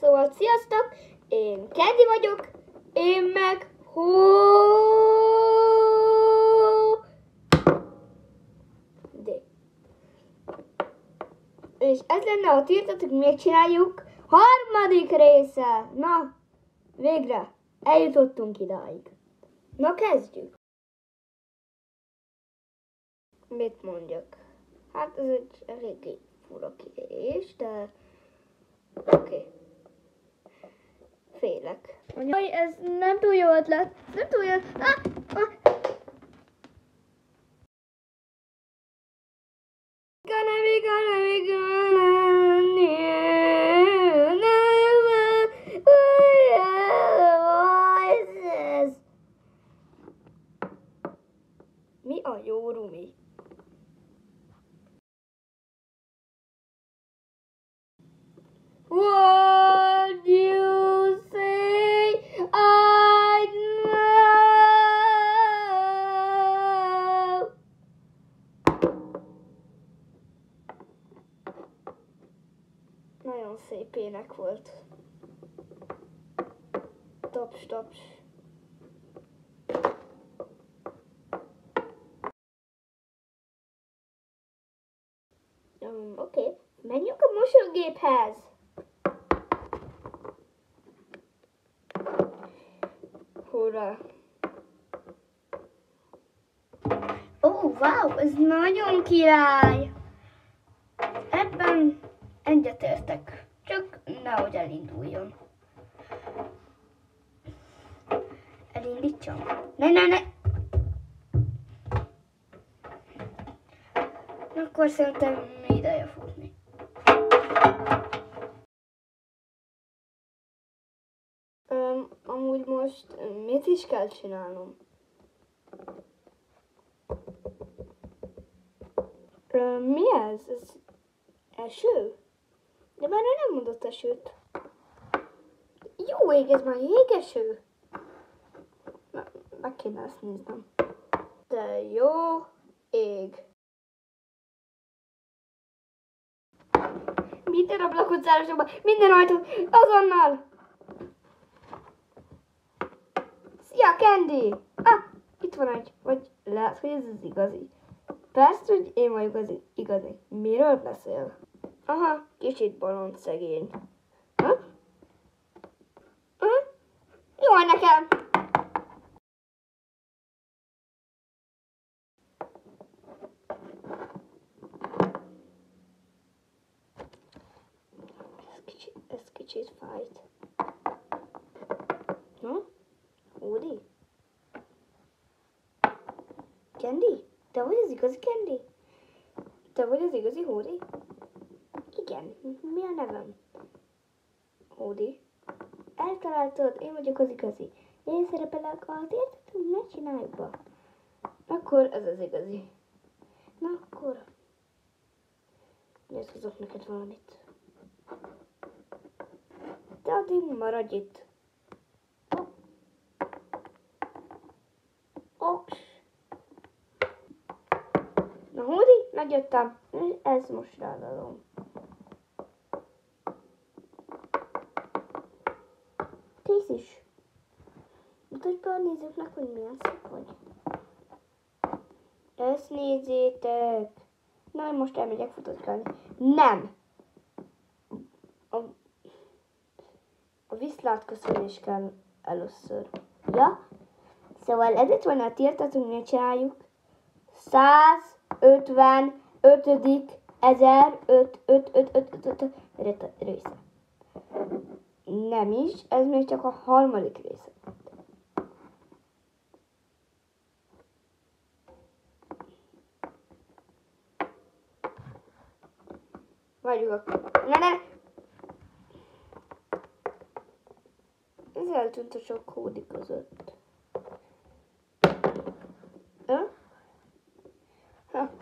Szóval sziasztok, én Candy vagyok, én meg de. És ez lenne a tiltatok, még csináljuk harmadik része. Na, végre eljutottunk idáig. Na, kezdjük. Mit mondjak? Hát ez egy eléggé fura kérés, de oké. Félek. Jaj, ez nem túl jó ötlet. Nem túl jó. Mi a jó rumi? What you say? I know. Nagyon szép ének volt. Taps, taps. Oké. Menjünk a mosógéphez. Hurrá! Wow, ez nagyon király! Ebben egyetértek, csak nehogy elinduljon. Elindítsam? Ne! Akkor szerintem ideje futni. Amúgy most mit is kell csinálnom? Mi ez? Ez eső? De már ő nem mondott esőt. Jó ég, ez már jégeső. Meg kéne ezt néznem. De jó ég. Minden ablakot zárásokban, minden ajtót, azonnal! Szia, Candy! Itt van egy, vagy lehet, hogy ez az igazi. Persze, hogy én vagyok az igazi. Miről beszél? Aha, kicsit bolond szegény. Jó nekem! Ez kicsit fájt. Woody? Candy? Te vagy az igazi Candy? Te vagy az igazi Woody? Igen, mi a nevem? Woody? Eltaláltad, én vagyok az igazi. Én szerepelek a értetünk, ne csináljuk be. Akkor ez az igazi. Na akkor... Nézzük neked valamit. Te addig maradj itt. Oks. Na, Woody, megjöttem. Ez most ráadom. Kész is. Mutatj be a nézőknek, hogy milyen szép vagy. Ezt nézzétek. Na, én most elmegyek fotózkálni. Nem! A viszlátköszönés kell először. Ja? Szóval ezért van a tiltatunk, ne csináljuk. 155. része. Nem is, ez még csak a harmadik része. Várjuk akkor. Ne! Ez eltűnt a sok hódi között.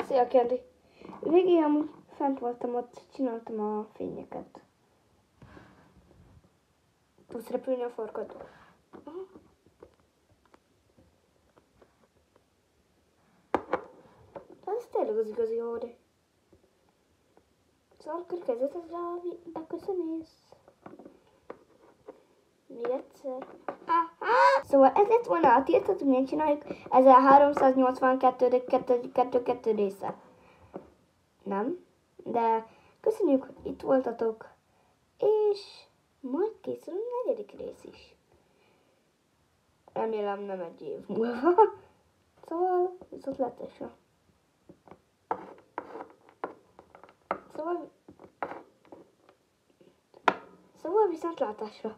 Szia, Candy. Végig amúgy fent voltam, ott csináltam a fényeket. Tudsz repülni a farkad? Ez tényleg az igazi Woody. Szóval akkor kezdett ezzel a beköszönés. egyszer. Szóval ez lett volna a tiltott, milyen csináljuk. Ez a 382. része. Nem? De köszönjük, hogy itt voltatok. És majd készül a 4. rész is. Remélem nem egy év múlva. Szóval viszontlátásra. Szóval viszontlátásra.